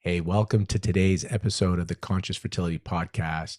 Hey, welcome to today's episode of the Conscious Fertility Podcast.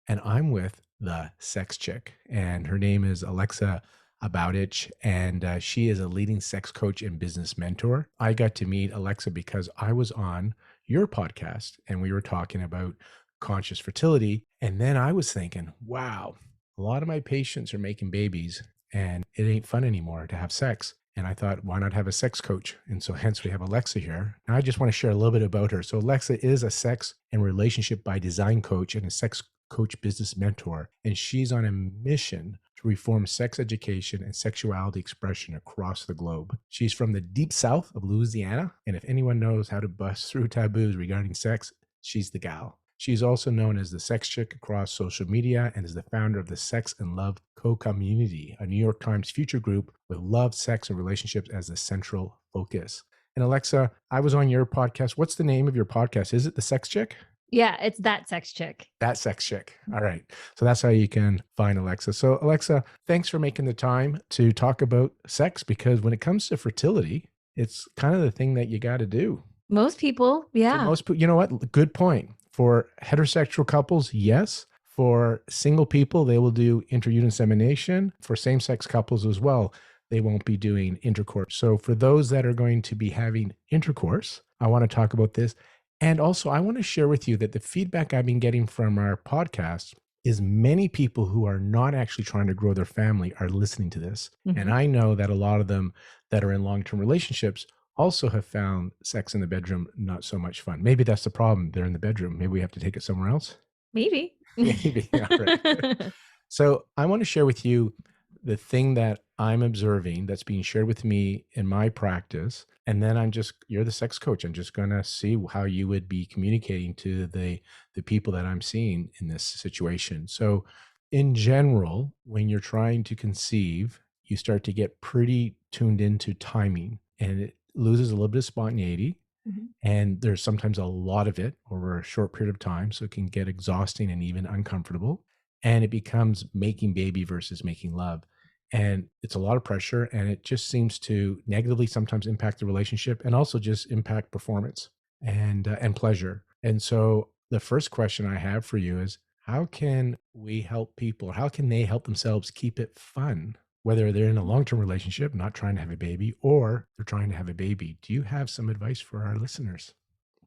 And I'm with the sex chick, and her name is Alexa Bowditch, and she is a leading sex coach and business mentor. I got to meet Alexa because I was on your podcast and we were talking about conscious fertility. And then I was thinking, wow, a lot of my patients are making babies and it ain't fun anymore to have sex. And I thought, why not have a sex coach? And so hence we have Alexa here. And I just want to share a little bit about her. So Alexa is a sex and relationship by design coach and a sex coach business mentor. And she's on a mission to reform sex education and sexuality expression across the globe. She's from the deep south of Louisiana. And if anyone knows how to bust through taboos regarding sex, she's the gal. She's also known as the sex chick across social media and is the founder of the Sex and Love Co-Community, a New York Times feature group with love, sex, and relationships as the central focus. And Alexa, I was on your podcast. What's the name of your podcast? Is it The Sex Chick? Yeah, it's That Sex Chick. That Sex Chick. All right. So that's how you can find Alexa. So Alexa, thanks for making the time to talk about sex, because when it comes to fertility, it's kind of the thing that you got to do. Most people, yeah. For most people, you know what? Good point. For heterosexual couples, yes. For single people, they will do intrauterine insemination. For same-sex couples as well, they won't be doing intercourse. So for those that are going to be having intercourse, I want to talk about this. And also, I want to share with you that the feedback I've been getting from our podcast is many people who are not actually trying to grow their family are listening to this. Mhm. And I know that a lot of them that are in long-term relationships also have found sex in the bedroom not so much fun. Maybe that's the problem. They're in the bedroom. Maybe we have to take it somewhere else. Maybe. Maybe. Yeah, right. So I want to share with you the thing that I'm observing that's being shared with me in my practice. And then you're the sex coach. I'm just going to see how you would be communicating to the people that I'm seeing in this situation. So in general, when you're trying to conceive, you start to get pretty tuned into timing, and it loses a little bit of spontaneity. Mhm. And there's sometimes a lot of it over a short period of time. So it can get exhausting and even uncomfortable. And it becomes making baby versus making love. And it's a lot of pressure. And it just seems to negatively sometimes impact the relationship and also just impact performance and pleasure. And so the first question I have for you is, how can we help people? How can they help themselves keep it fun? Whether they're in a long-term relationship, not trying to have a baby, or they're trying to have a baby. Do you have some advice for our listeners?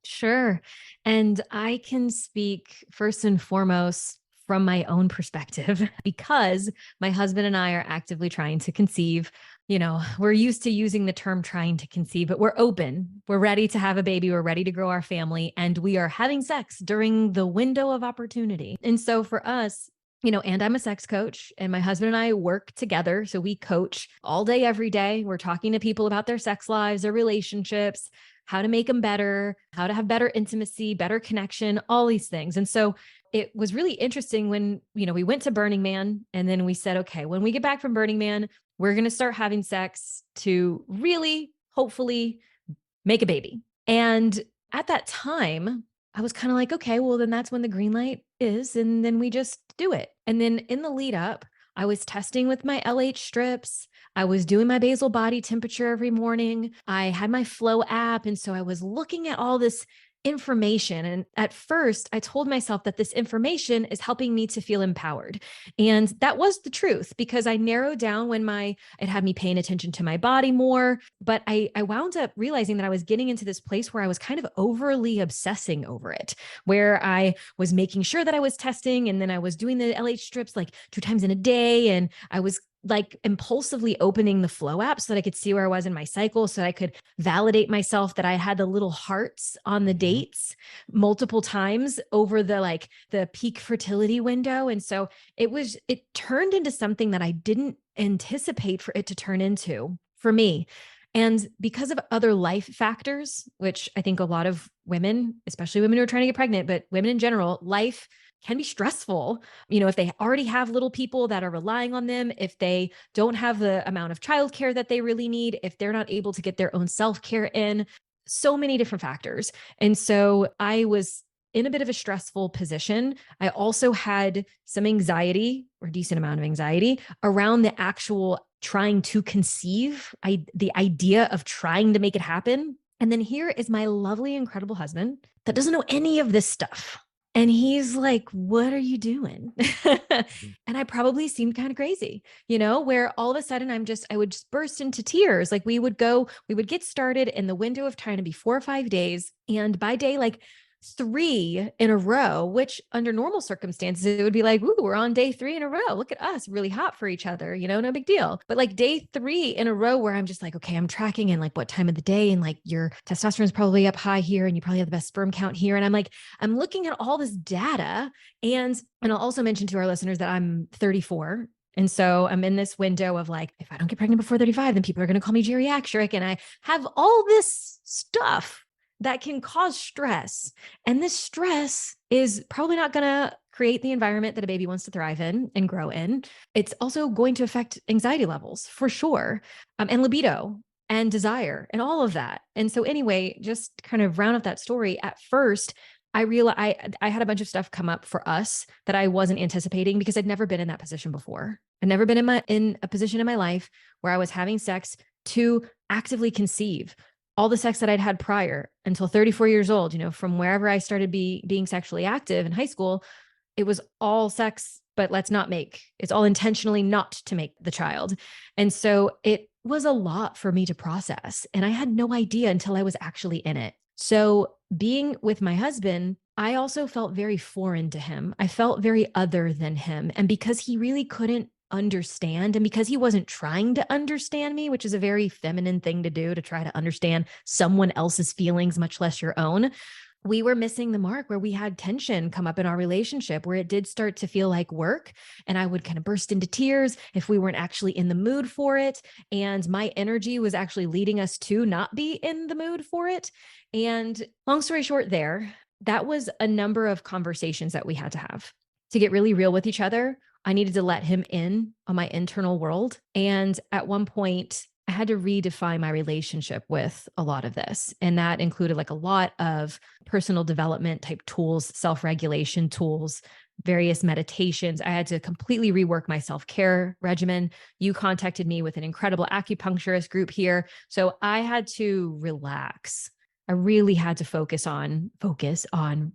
Sure. And I can speak first and foremost from my own perspective because my husband and I are actively trying to conceive. We're used to using the term trying to conceive, but we're open. We're ready to have a baby. We're ready to grow our family, and we are having sex during the window of opportunity. And so for us, and I'm a sex coach, and my husband and I work together. So we coach all day, every day. We're talking to people about their sex lives, their relationships, how to make them better, how to have better intimacy, better connection, all these things. And so it was really interesting when, we went to Burning Man, and then we said, okay, when we get back from Burning Man, we're going to start having sex to really, hopefully make a baby. And at that time, I was kind of like, okay, well, then that's when the green light is. And then we just do it. And then in the lead up, I was testing with my LH strips. I was doing my basal body temperature every morning. I had my Flow app. And so I was looking at all this information. And at first, I told myself that this information is helping me to feel empowered. And that was the truth, because I narrowed down when it had me paying attention to my body more. But I wound up realizing that I was getting into this place where I was kind of overly obsessing over it, where I was making sure that I was testing, and then I was doing the LH strips like 2 times in a day. And I was like impulsively opening the Flow app so that I could see where I was in my cycle, so I could validate myself that I had the little hearts on the dates multiple times over the peak fertility window. And so it turned into something that I didn't anticipate for it to turn into for me. And because of other life factors, which I think a lot of women, especially women who are trying to get pregnant, but women in general, life can be stressful. If they already have little people that are relying on them, if they don't have the amount of childcare that they really need, if they're not able to get their own self-care in, so many different factors. And so I was in a bit of a stressful position. I also had some anxiety, or a decent amount of anxiety, around the actual trying to conceive, the idea of trying to make it happen. And then here is my lovely, incredible husband that doesn't know any of this stuff. And he's like, what are you doing? Mhm. And I probably seemed kind of crazy, where all of a sudden I would just burst into tears. Like we would get started in the window of time to be 4 or 5 days. And by day, like 3 in a row, which under normal circumstances, it would be like, ooh, we're on day 3 in a row. Look at us, really hot for each other, no big deal. But like day 3 in a row where I'm just like, okay, I'm tracking in like what time of the day and like your testosterone is probably up high here and you probably have the best sperm count here. And I'm like, I'm looking at all this data. And I'll also mention to our listeners that I'm 34. And so I'm in this window of like, if I don't get pregnant before 35, then people are going to call me geriatric. And I have all this stuff that can cause stress. And this stress is probably not going to create the environment that a baby wants to thrive in and grow in. It's also going to affect anxiety levels for sure, and libido and desire and all of that. And so anyway, just kind of round up that story. At first, I realized I had a bunch of stuff come up for us that I wasn't anticipating because I'd never been in that position before. I'd never been in a position in my life where I was having sex to actively conceive. All the sex that I'd had prior until 34 years old, from wherever I started being sexually active in high school, it was all sex, but let's not make. It's all intentionally not to make the child. And so it was a lot for me to process. And I had no idea until I was actually in it. So being with my husband, I also felt very foreign to him. I felt very other than him. And because he really couldn't understand, and because he wasn't trying to understand me, which is a very feminine thing to do, to try to understand someone else's feelings, much less your own, we were missing the mark where we had tension come up in our relationship, where it did start to feel like work. And I would kind of burst into tears if we weren't actually in the mood for it. And my energy was actually leading us to not be in the mood for it. And long story short, that was a number of conversations that we had to have to get really real with each other. I needed to let him in on my internal world. And at one point, I had to redefine my relationship with a lot of this. And that included like a lot of personal development type tools, self-regulation tools, various meditations. I had to completely rework my self-care regimen. You contacted me with an incredible acupuncturist group here. So I had to relax. I really had to focus on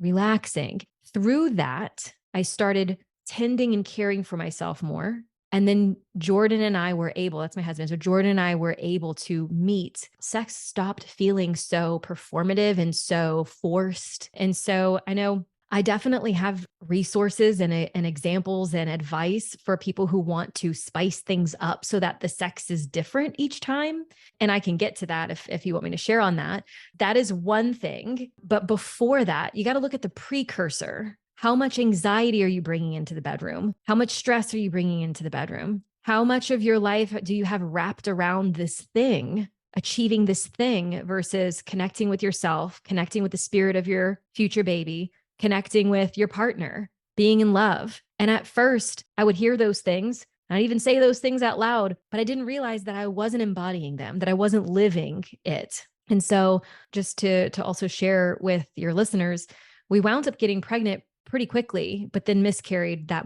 relaxing. Through that, I started tending and caring for myself more. And then Jordan and I were able, that's my husband. So Jordan and I were able to meet. Sex stopped feeling so performative and so forced. And so I know I definitely have resources and examples and advice for people who want to spice things up so that the sex is different each time. And I can get to that if you want me to share on that. That is one thing. But before that, you got to look at the precursor. How much anxiety are you bringing into the bedroom? How much stress are you bringing into the bedroom? How much of your life do you have wrapped around this thing, achieving this thing versus connecting with yourself, connecting with the spirit of your future baby, connecting with your partner, being in love? And at first, I would hear those things. I'd even say those things out loud, but I didn't realize that I wasn't embodying them, that I wasn't living it. And so just to also share with your listeners, we wound up getting pregnant pretty quickly, but then miscarried that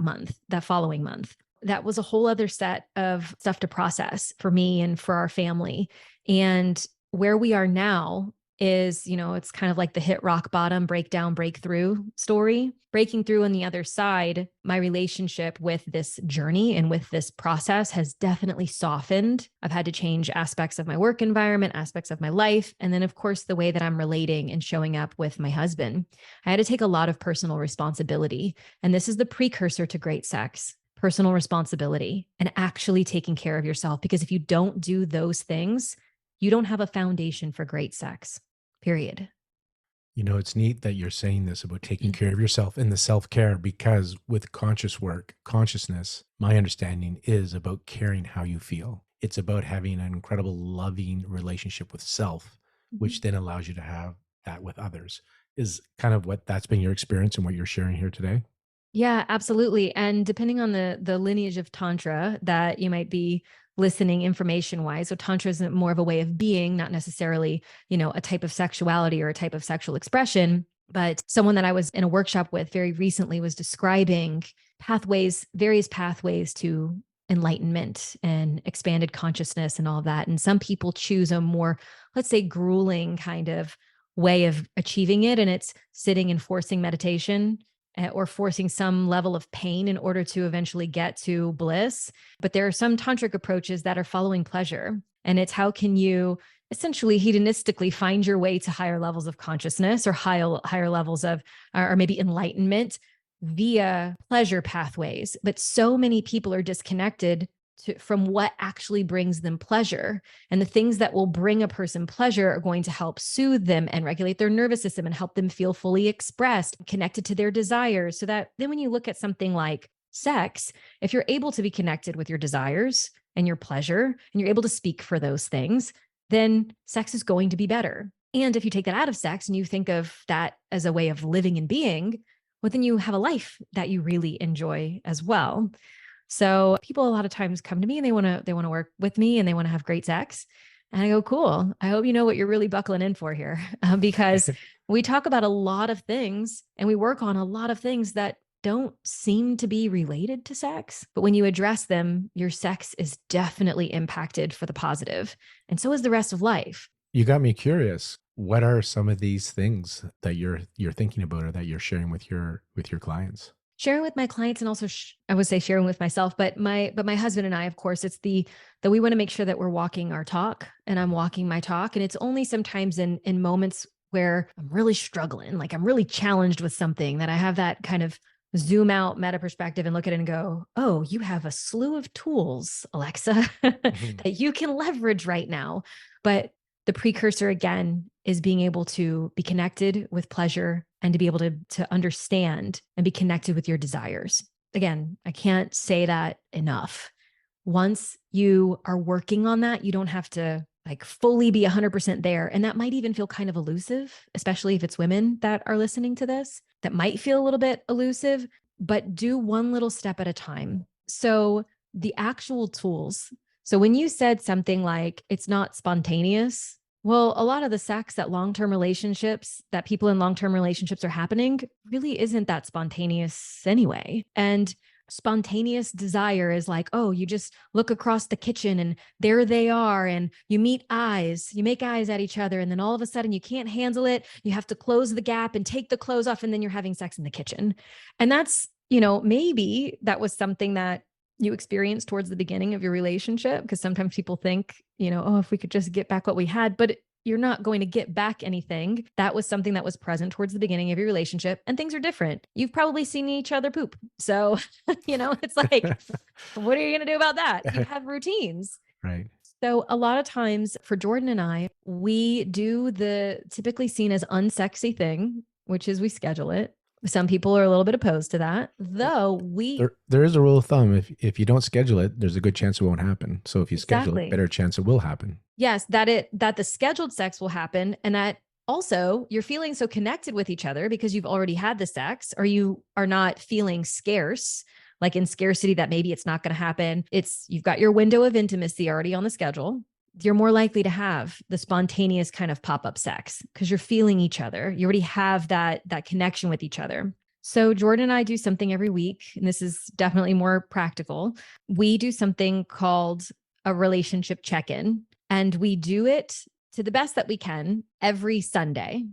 following month. That was a whole other set of stuff to process for me and for our family. And where we are now is, it's kind of like the hit rock bottom, breakdown, breakthrough story. Breaking through on the other side, my relationship with this journey and with this process has definitely softened. I've had to change aspects of my work environment, aspects of my life, and then, of course, the way that I'm relating and showing up with my husband. I had to take a lot of personal responsibility. And this is the precursor to great sex. Personal responsibility and actually taking care of yourself. Because if you don't do those things, you don't have a foundation for great sex. Period. It's neat that you're saying this about taking care of yourself and the self-care, because with conscious work, consciousness, my understanding is about caring how you feel. It's about having an incredible loving relationship with self, which then allows you to have that with others. Is kind of what that's been your experience and what you're sharing here today. Yeah, absolutely. And depending on the lineage of Tantra that you might be listening information wise. So Tantra is more of a way of being, not necessarily, a type of sexuality or a type of sexual expression. But someone that I was in a workshop with very recently was describing various pathways to enlightenment and expanded consciousness and all of that. And some people choose a more, let's say, grueling kind of way of achieving it. And it's sitting and forcing meditation or forcing some level of pain in order to eventually get to bliss. But there are some tantric approaches that are following pleasure. And it's how can you essentially hedonistically find your way to higher levels of consciousness or higher levels of, or maybe enlightenment via pleasure pathways. But so many people are disconnected from what actually brings them pleasure. And the things that will bring a person pleasure are going to help soothe them and regulate their nervous system and help them feel fully expressed, connected to their desires. So that then when you look at something like sex, if you're able to be connected with your desires and your pleasure, and you're able to speak for those things, then sex is going to be better. And if you take that out of sex and you think of that as a way of living and being, well, then you have a life that you really enjoy as well. So people a lot of times come to me and they want to work with me and they want to have great sex. And I go, cool. I hope you know what you're really buckling in for here, because we talk about a lot of things and we work on a lot of things that don't seem to be related to sex. But when you address them, your sex is definitely impacted for the positive. And so is the rest of life. You got me curious. What are some of these things that you're thinking about or that you're sharing with your clients? Sharing with my clients and also I would say sharing with myself, but my husband and I, of course, it's that we want to make sure that we're walking our talk and I'm walking my talk. And it's only sometimes in moments where I'm really struggling, like I'm really challenged with something, that I have that kind of zoom out meta perspective and look at it and go, oh, you have a slew of tools, Alexa, Mhm. that you can leverage right now. But the precursor again is being able to be connected with pleasure and to be able to understand and be connected with your desires. Again, I can't say that enough. Once you are working on that, you don't have to like fully be 100% there. And that might even feel kind of elusive, especially if it's women that are listening to this, that might feel a little bit elusive, but do one little step at a time. So the actual tools. So when you said something like it's not spontaneous, well, a lot of the sex that that people in long-term relationships are happening really isn't that spontaneous anyway. And spontaneous desire is like, oh, you just look across the kitchen and there they are. And you make eyes at each other. And then all of a sudden you can't handle it. You have to close the gap and take the clothes off. And then you're having sex in the kitchen. And that's, maybe that was something that you experienced towards the beginning of your relationship, because sometimes people think, oh, if we could just get back what we had, but you're not going to get back anything. That was something that was present towards the beginning of your relationship, and things are different. You've probably seen each other poop. So, it's like, what are you going to do about that? You have routines. Right. So a lot of times for Jordan and I, we do the typically seen as unsexy thing, which is we schedule it. Some people are a little bit opposed to that, though There is a rule of thumb. If you don't schedule it, there's a good chance it won't happen. So if you schedule it, exactly. better chance it will happen. Yes, that the scheduled sex will happen, and that also you're feeling so connected with each other because you've already had the sex, or you are not feeling scarce, like in scarcity that maybe it's not going to happen. You've got your window of intimacy already on the schedule. You're more likely to have the spontaneous kind of pop-up sex because you're feeling each other. You already have that connection with each other. So Jordan and I do something every week, and this is definitely more practical. We do something called a relationship check-in, and we do it to the best that we can every Sunday.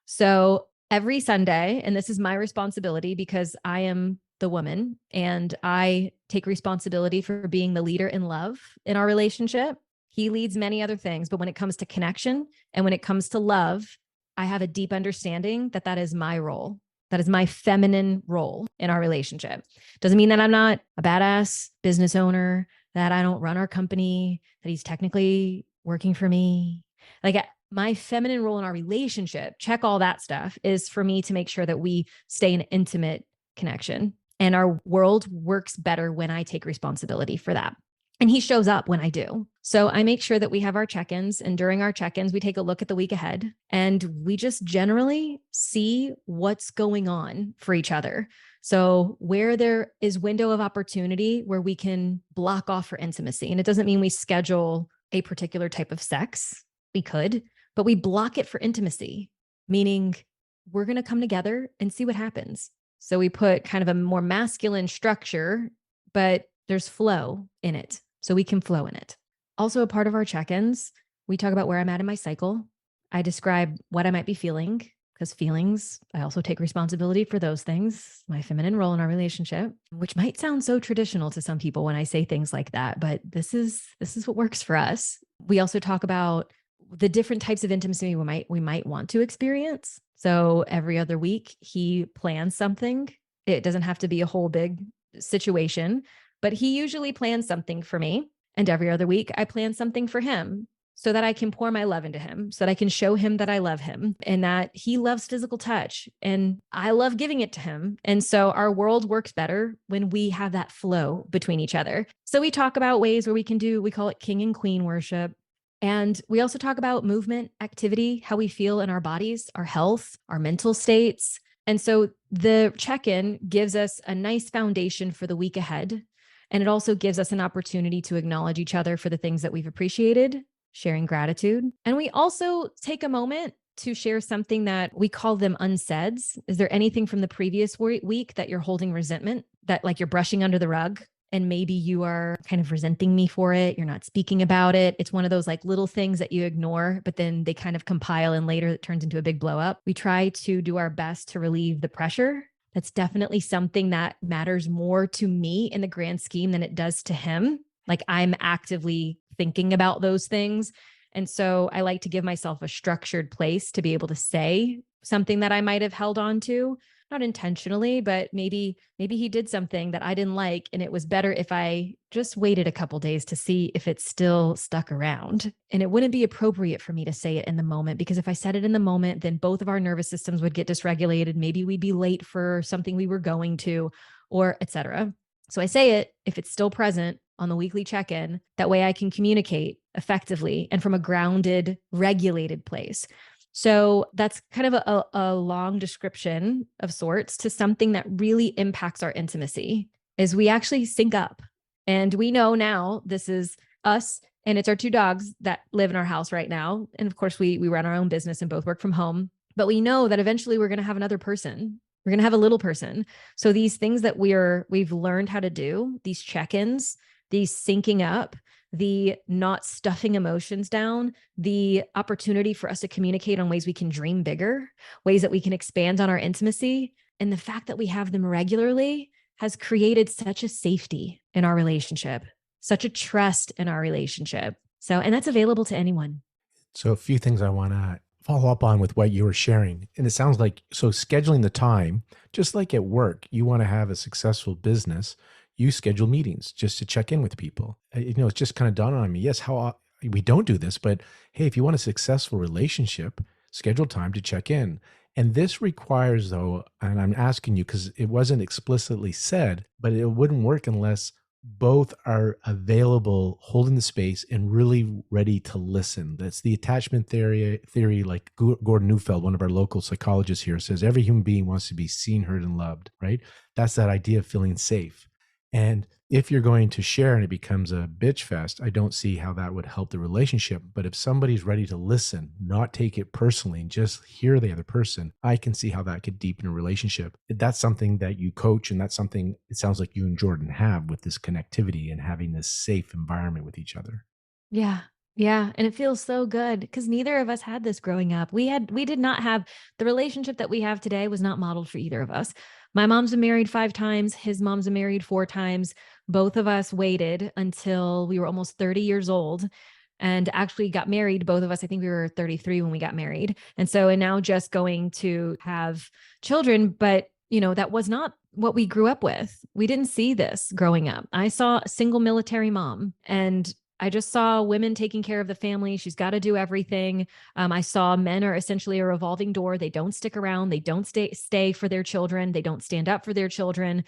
So every Sunday, and this is my responsibility because I am the woman and I take responsibility for being the leader in love in our relationship. He leads many other things, but when it comes to connection and when it comes to love, I have a deep understanding that that is my role. That is my feminine role in our relationship. Doesn't mean that I'm not a badass business owner, that I don't run our company, that he's technically working for me. Like my feminine role in our relationship, check all that stuff, is for me to make sure that we stay in intimate connection. And our world works better when I take responsibility for that. And he shows up when I do. So I make sure that we have our check-ins, and during our check-ins, we take a look at the week ahead and we just generally see what's going on for each other. So where there is window of opportunity where we can block off for intimacy. And it doesn't mean we schedule a particular type of sex. We could, but we block it for intimacy, meaning we're going to come together and see what happens. So we put kind of a more masculine structure, but There's flow in it. So we can flow in it. Also, a part of our check-ins, we talk about where I'm at in my cycle. I describe what I might be feeling, because feelings, I also take responsibility for those things, my feminine role in our relationship, which might sound so traditional to some people when I say things like that, but this is what works for us. We also talk about the different types of intimacy we might want to experience. So every other week he plans something. It doesn't have to be a whole big situation, but he usually plans something for me. And every other week I plan something for him so that I can pour my love into him, so that I can show him that I love him and that he loves physical touch and I love giving it to him. And so our world works better when we have that flow between each other. So we talk about ways where we call it king and queen worship. And we also talk about movement, activity, how we feel in our bodies, our health, our mental states. And so the check-in gives us a nice foundation for the week ahead. And it also gives us an opportunity to acknowledge each other for the things that we've appreciated, sharing gratitude. And we also take a moment to share something that we call them unsaids. Is there anything from the previous week that you're holding resentment, that like you're brushing under the rug? And maybe you are kind of resenting me for it. You're not speaking about it. It's one of those like little things that you ignore, but then they kind of compile and later it turns into a big blow up. We try to do our best to relieve the pressure. That's definitely something that matters more to me in the grand scheme than it does to him. Like I'm actively thinking about those things. And so I like to give myself a structured place to be able to say something that I might have held on to, not intentionally, but maybe he did something that I didn't like. And it was better if I just waited a couple days to see if it still stuck around. And it wouldn't be appropriate for me to say it in the moment, because if I said it in the moment, then both of our nervous systems would get dysregulated. Maybe we'd be late for something we were going to, or etc. So I say it if it's still present on the weekly check-in. That way I can communicate effectively and from a grounded, regulated place. So that's kind of a long description of sorts to something that really impacts our intimacy is we actually sync up. And we know now this is us and it's our two dogs that live in our house right now. And of course we run our own business and both work from home, but we know that eventually we're going to have another person. We're going to have a little person. So these things that we've learned how to do, these check-ins, these syncing up, the not stuffing emotions down, the opportunity for us to communicate on ways we can dream bigger, ways that we can expand on our intimacy. And the fact that we have them regularly has created such a safety in our relationship, such a trust in our relationship. So, and that's available to anyone. So a few things I want to follow up on with what you were sharing. And it sounds like, so scheduling the time, just like at work, you want to have a successful business, you schedule meetings just to check in with people. It's just kind of dawned on me. Yes, we don't do this, but hey, if you want a successful relationship, schedule time to check in. And this requires, though, and I'm asking you because it wasn't explicitly said, but it wouldn't work unless both are available, holding the space and really ready to listen. That's the attachment theory, like Gordon Neufeld, one of our local psychologists here, says every human being wants to be seen, heard, and loved, right? That's that idea of feeling safe. And if you're going to share and it becomes a bitch fest, I don't see how that would help the relationship. But if somebody's ready to listen, not take it personally, and just hear the other person, I can see how that could deepen a relationship. That's something that you coach, and that's something it sounds like you and Jordan have with this connectivity and having this safe environment with each other. Yeah. Yeah. And it feels so good because neither of us had this growing up. We did not have the relationship that we have today was not modeled for either of us. My mom's been married 5 times. His mom's been married 4 times. Both of us waited until we were almost 30 years old and actually got married. Both of us, I think we were 33 when we got married. And now just going to have children, but that was not what we grew up with. We didn't see this growing up. I saw a single military mom and I just saw women taking care of the family. She's got to do everything. I saw men are essentially a revolving door. They don't stick around. They don't stay for their children. They don't stand up for their children.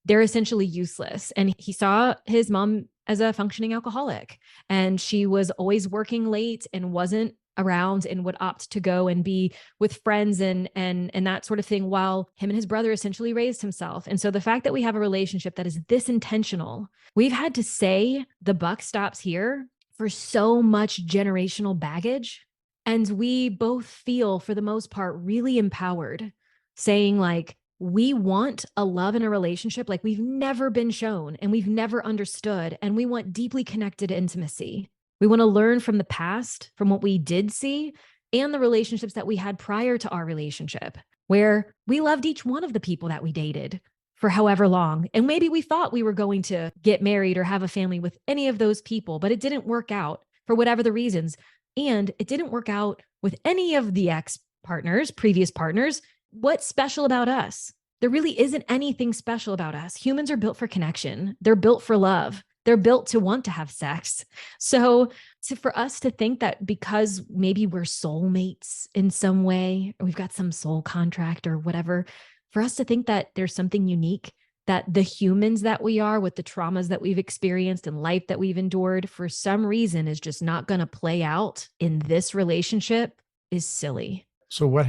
They're essentially useless. And he saw his mom as a functioning alcoholic, and she was always working late and wasn't around and would opt to go and be with friends and that sort of thing, while him and his brother essentially raised himself. And so the fact that we have a relationship that is this intentional, we've had to say the buck stops here for so much generational baggage. And we both feel, for the most part, really empowered, saying like, we want a love in a relationship like we've never been shown and we've never understood. And we want deeply connected intimacy. We want to learn from the past, from what we did see, and the relationships that we had prior to our relationship, where we loved each one of the people that we dated for however long. And maybe we thought we were going to get married or have a family with any of those people, but it didn't work out for whatever the reasons. And it didn't work out with any of the ex partners, previous partners. What's special about us? There really isn't anything special about us. Humans are built for connection. They're built for love. They're built to want to have sex. So for us to think that because maybe we're soulmates in some way, or we've got some soul contract or whatever, for us to think that there's something unique, that the humans that we are with the traumas that we've experienced and life that we've endured for some reason is just not going to play out in this relationship is silly. So what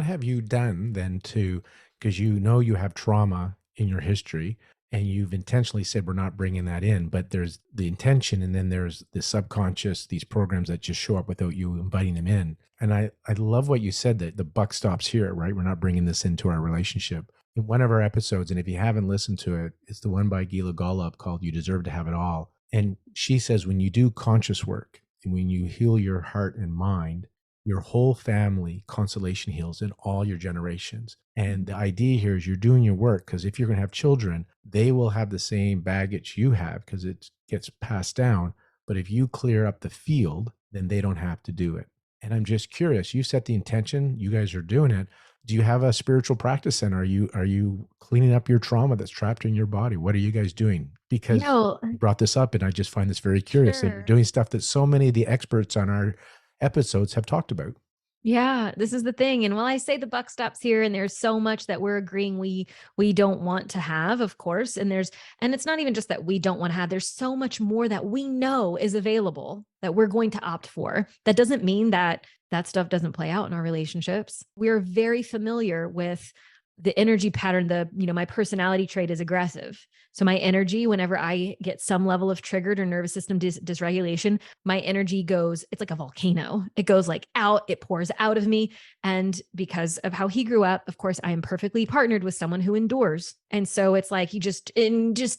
have you done then to, because you know you have trauma in your history and you've intentionally said we're not bringing that in, but there's the intention and then there's the subconscious, these programs that just show up without you inviting them in. And I love what you said, that the buck stops here, right? We're not bringing this into our relationship. In one of our episodes, and if you haven't listened to it, it's the one by Gila Golub called You Deserve to Have It All. And she says when you do conscious work and when you heal your heart and mind, your whole family constellation heals in all your generations. And the idea here is you're doing your work because if you're going to have children, they will have the same baggage you have because it gets passed down. But if you clear up the field, then they don't have to do it. And I'm just curious, you set the intention, you guys are doing it. Do you have a spiritual practice then? Are you cleaning up your trauma that's trapped in your body? What are you guys doing? You Because know, you brought this up and I just find this very curious that you're sure. doing stuff that so many of the experts on our episodes have talked about. Yeah, this is the thing. And while I say the buck stops here and there's so much that we're agreeing we don't want to have, of course, and it's not even just that we don't want to have, there's so much more that we know is available that we're going to opt for. That doesn't mean that that stuff doesn't play out in our relationships. We're very familiar with the energy pattern, my personality trait is aggressive. So my energy, whenever I get some level of triggered or nervous system dysregulation, my energy goes, it's like a volcano. It goes like out, it pours out of me. And because of how he grew up, of course, I am perfectly partnered with someone who endures. And so it's like he just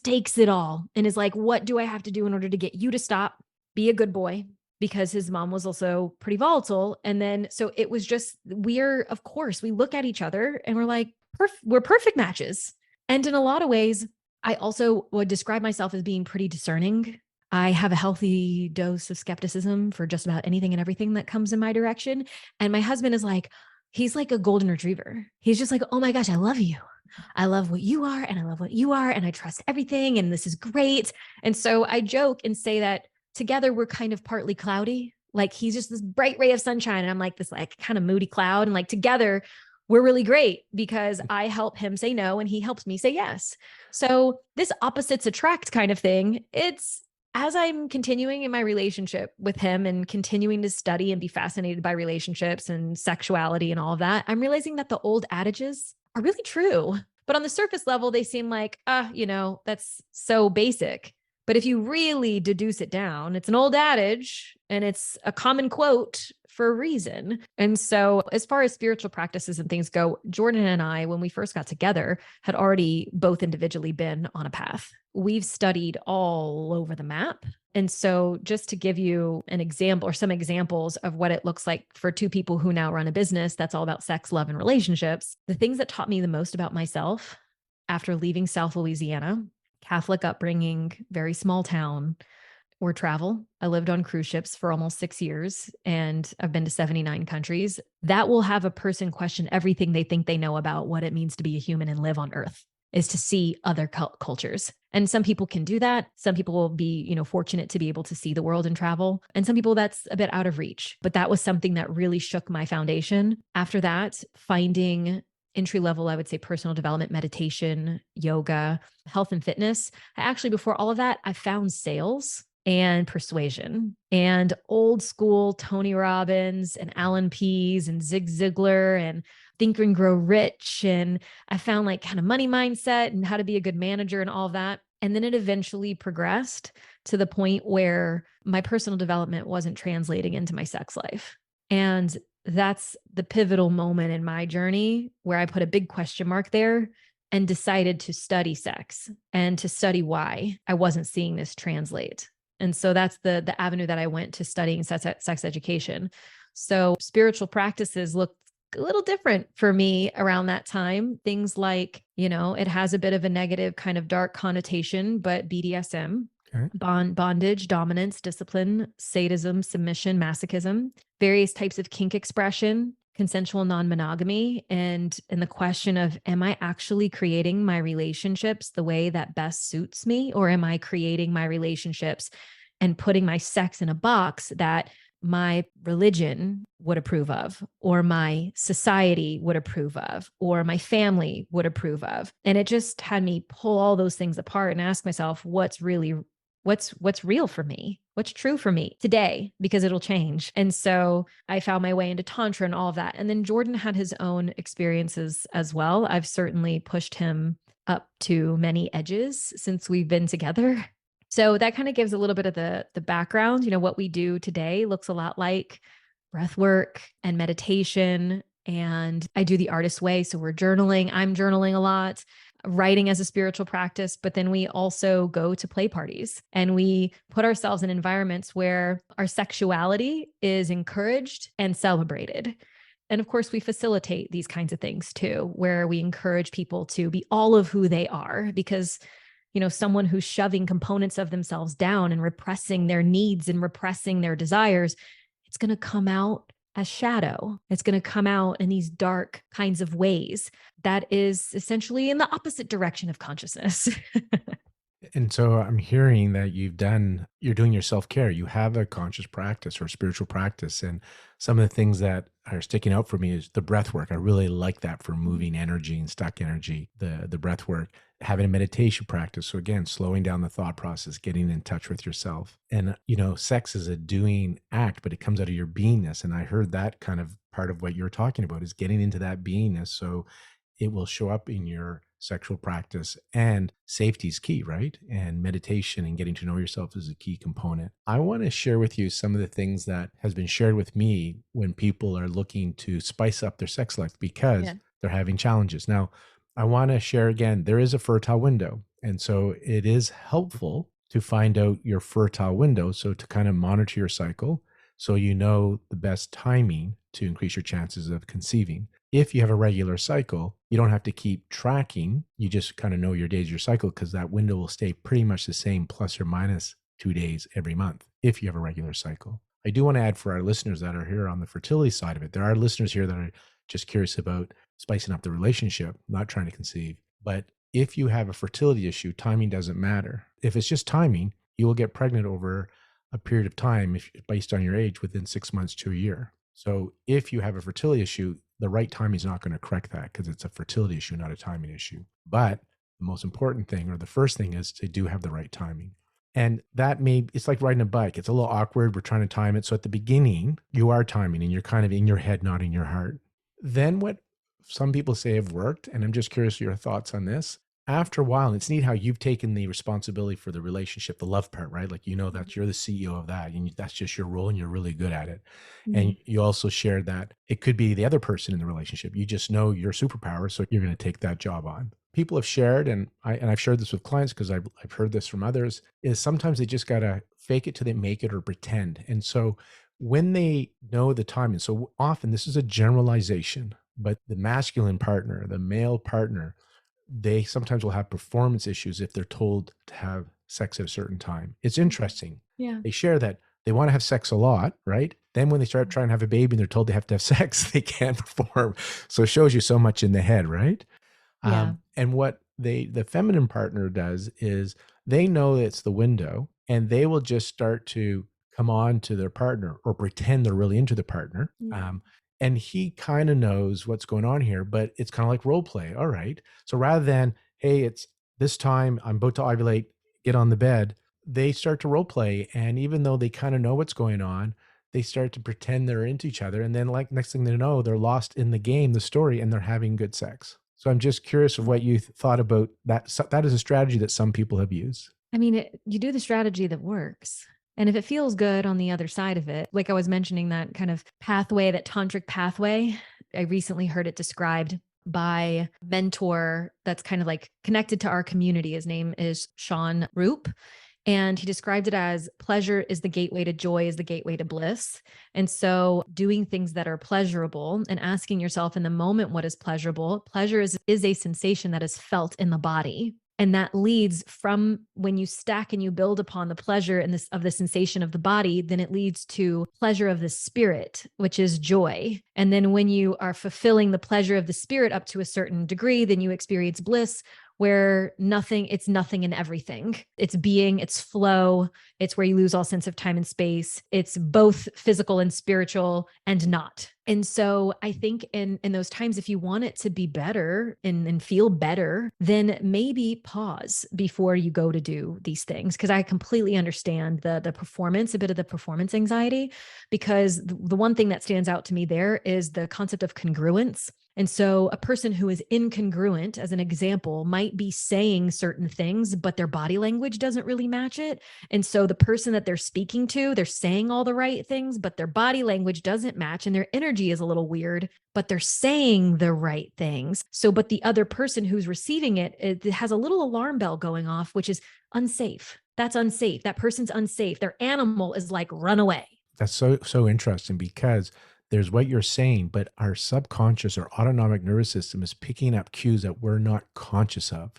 takes it all and is like, what do I have to do in order to get you to stop? Be a good boy. Because his mom was also pretty volatile. And then, so it was just, of course, we look at each other and we're like, we're perfect matches. And in a lot of ways, I also would describe myself as being pretty discerning. I have a healthy dose of skepticism for just about anything and everything that comes in my direction. And my husband is like, he's like a golden retriever. He's just like, oh my gosh, I love you. I love what you are and I love what you are and I trust everything and this is great. And so I joke and say that together we're kind of partly cloudy. Like he's just this bright ray of sunshine and I'm like this like kind of moody cloud. And like together we're really great because I help him say no and he helps me say yes. So this opposites attract kind of thing. It's as I'm continuing in my relationship with him and continuing to study and be fascinated by relationships and sexuality and all of that, I'm realizing that the old adages are really true. But on the surface level, they seem like, that's so basic. But if you really deduce it down, it's an old adage and it's a common quote for a reason. And so, as far as spiritual practices and things go, Jordan and I, when we first got together, had already both individually been on a path. We've studied all over the map. And so, just to give you an example or some examples of what it looks like for two people who now run a business that's all about sex, love, and relationships, the things that taught me the most about myself after leaving South Louisiana, Catholic upbringing, very small town, or travel. I lived on cruise ships for almost 6 years and I've been to 79 countries. That will have a person question everything they think they know about what it means to be a human and live on earth, is to see other cultures. And some people can do that. Some people will be, fortunate to be able to see the world and travel. And some people that's a bit out of reach. But that was something that really shook my foundation. After that, finding entry level, I would say personal development, meditation, yoga, health and fitness. Before all of that, I found sales and persuasion and old school Tony Robbins and Alan Pease and Zig Ziglar and Think and Grow Rich. And I found like kind of money mindset and how to be a good manager and all of that. And then it eventually progressed to the point where my personal development wasn't translating into my sex life. And that's the pivotal moment in my journey where I put a big question mark there and decided to study sex and to study why I wasn't seeing this translate. And so that's the avenue that I went to studying sex education. So spiritual practices look a little different for me around that time. Things like, it has a bit of a negative kind of dark connotation, but BDSM, Okay. bondage, dominance, discipline, sadism, submission, masochism, various types of kink expression, consensual non-monogamy, and the question of, am I actually creating my relationships the way that best suits me, or am I creating my relationships and putting my sex in a box that my religion would approve of, or my society would approve of, or my family would approve of? And it just had me pull all those things apart and ask myself, what's real for me, what's true for me today, because it'll change. And so I found my way into tantra and all of that. And then Jordan had his own experiences as well. I've certainly pushed him up to many edges since we've been together. So that kind of gives a little bit of the background. What we do today looks a lot like breath work and meditation. And I do the artist way. So we're journaling. I'm journaling a lot, writing as a spiritual practice, but then we also go to play parties and we put ourselves in environments where our sexuality is encouraged and celebrated. And of course, we facilitate these kinds of things too, where we encourage people to be all of who they are, because someone who's shoving components of themselves down and repressing their needs and repressing their desires, it's going to come out as shadow. It's going to come out in these dark kinds of ways that is essentially in the opposite direction of consciousness. And so I'm hearing that you're doing your self-care. You have a conscious practice or spiritual practice. And some of the things that are sticking out for me is the breath work. I really like that for moving energy and stuck energy, the breath work, having a meditation practice. So again, slowing down the thought process, getting in touch with yourself. And, sex is a doing act, but it comes out of your beingness. And I heard that kind of part of what you're talking about is getting into that beingness. So it will show up in your sexual practice, and safety is key, right? And meditation and getting to know yourself is a key component. I want to share with you some of the things that has been shared with me when people are looking to spice up their sex life because Yeah. they're having challenges. Now, I want to share again, there is a fertile window. And so it is helpful to find out your fertile window. So to kind of monitor your cycle so you know the best timing to increase your chances of conceiving. If you have a regular cycle, you don't have to keep tracking. You just kind of know your days, your cycle, because that window will stay pretty much the same, plus or minus 2 days every month if you have a regular cycle. I do want to add for our listeners that are here on the fertility side of it, there are listeners here that are just curious about spicing up the relationship, not trying to conceive. But if you have a fertility issue, timing doesn't matter. If it's just timing, you will get pregnant over a period of time based on your age within 6 months to a year. So if you have a fertility issue, the right timing is not going to correct that because it's a fertility issue, not a timing issue. But the most important thing, or the first thing, is to do have the right timing. And it's like riding a bike. It's a little awkward. We're trying to time it. So at the beginning, you are timing and you're kind of in your head, not in your heart. Then what some people say have worked, and I'm just curious your thoughts on this. After a while, and it's neat how you've taken the responsibility for the relationship, the love part, right? Like, that you're the CEO of that and that's just your role and you're really good at it. And Mhm. you also shared that it could be the other person in the relationship. You just know your superpower, so you're going to take that job on. People have shared, and I've shared this with clients because I've heard this from others, is sometimes they just got to fake it till they make it or pretend. And so when they know the timing, so often this is a generalization, but the masculine partner, the male partner, they sometimes will have performance issues if they're told to have sex at a certain time. It's interesting. Yeah. They share that they want to have sex a lot, right? Then when they start trying to have a baby and they're told they have to have sex, they can't perform. So it shows you so much in the head, right? Yeah. And what the feminine partner does is they know it's the window and they will just start to come on to their partner or pretend they're really into the partner. Yeah. And he kind of knows what's going on here, but it's kind of like role play. All right. So rather than, hey, it's this time, I'm about to ovulate, get on the bed, they start to role play. And even though they kind of know what's going on, they start to pretend they're into each other. And then, like, next thing they know, they're lost in the game, the story, and they're having good sex. So I'm just curious of what you thought about that. So that is a strategy that some people have used. I mean, you do the strategy that works. And if it feels good on the other side of it, like I was mentioning, that kind of pathway, that tantric pathway, I recently heard it described by a mentor that's kind of like connected to our community. His name is Sean Roop. And he described it as pleasure is the gateway to joy, is the gateway to bliss. And so doing things that are pleasurable and asking yourself in the moment what is pleasurable. Pleasure is a sensation that is felt in the body. And that leads from when you stack and you build upon the pleasure and this of the sensation of the body, then it leads to pleasure of the spirit, which is joy. And then when you are fulfilling the pleasure of the spirit up to a certain degree, then you experience bliss, where it's nothing and everything. It's being, it's flow. It's where you lose all sense of time and space. It's both physical and spiritual and not. And so I think in those times, if you want it to be better and feel better, then maybe pause before you go to do these things. Cause I completely understand the performance, a bit of the performance anxiety, because the one thing that stands out to me there is the concept of congruence. And so a person who is incongruent, as an example, might be saying certain things, but their body language doesn't really match it. And so the person that they're speaking to, they're saying all the right things, but their body language doesn't match and their energy is a little weird, but they're saying the right things. So, but the other person who's receiving it has a little alarm bell going off, which is unsafe. That's unsafe. That person's unsafe. Their animal is like, run away. That's so interesting because there's what you're saying, but our subconscious or autonomic nervous system is picking up cues that we're not conscious of,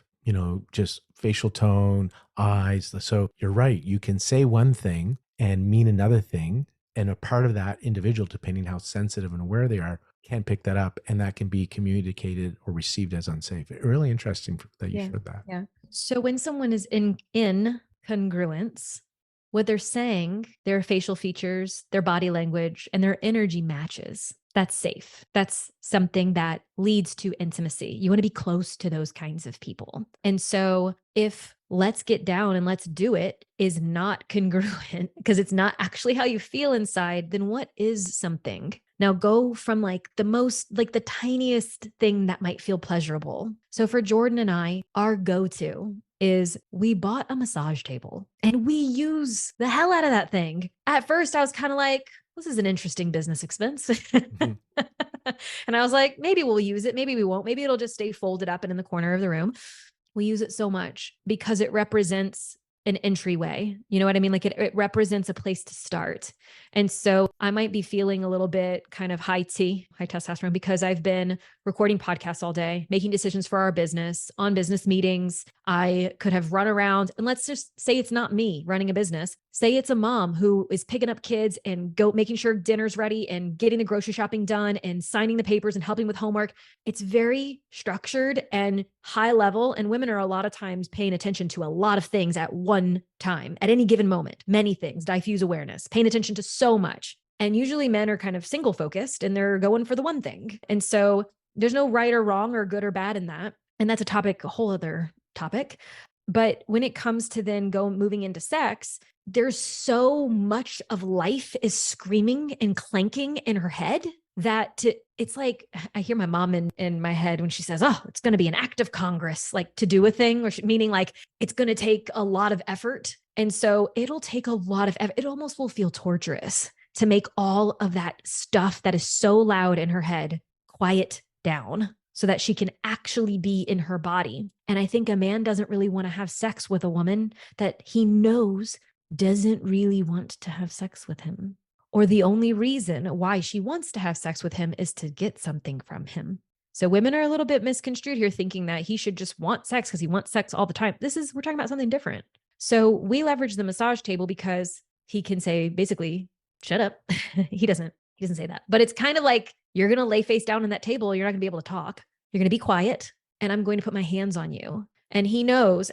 just facial tone, eyes. So you're right. You can say one thing and mean another thing. And a part of that individual, depending how sensitive and aware they are, can pick that up, and that can be communicated or received as unsafe. Really interesting that you shared that. Yeah. So when someone is in congruence, what they're saying, their facial features, their body language, and their energy matches, that's safe. That's something that leads to intimacy. You want to be close to those kinds of people. And so if let's get down and let's do it is not congruent because it's not actually how you feel inside, then what is something? Now go from like the tiniest thing that might feel pleasurable. So for Jordan and I, our go-to is we bought a massage table and we use the hell out of that thing. At first I was kind of like, this is an interesting business expense. Mm-hmm. And I was like, maybe we'll use it. Maybe we won't. Maybe it'll just stay folded up and in the corner of the room. We use it so much because it represents an entryway. You know what I mean? Like it represents a place to start. And so I might be feeling a little bit kind of high testosterone because I've been recording podcasts all day, making decisions for our business, on business meetings. I could have run around, and let's just say it's not me running a business. Say it's a mom who is picking up kids and making sure dinner's ready and getting the grocery shopping done and signing the papers and helping with homework. It's very structured and high level. And women are a lot of times paying attention to a lot of things at one time, at any given moment, many things, diffuse awareness, paying attention to so much. And usually men are kind of single focused and they're going for the one thing. And so there's no right or wrong or good or bad in that. And that's a whole other topic. But when it comes to then moving into sex, there's so much of life is screaming and clanking in her head that it's like, I hear my mom in my head when she says, oh, it's going to be an act of Congress, like to do a thing, meaning like it's going to take a lot of effort. And so it'll take a lot of effort. It almost will feel torturous to make all of that stuff that is so loud in her head quiet down so that she can actually be in her body. And I think a man doesn't really want to have sex with a woman that he knows doesn't really want to have sex with him. Or the only reason why she wants to have sex with him is to get something from him. So women are a little bit misconstrued here, thinking that he should just want sex because he wants sex all the time. We're talking about something different. So we leverage the massage table because he can say basically, shut up. He doesn't say that, but it's kind of like, you're going to lay face down on that table. You're not going to be able to talk. You're going to be quiet and I'm going to put my hands on you. And he knows,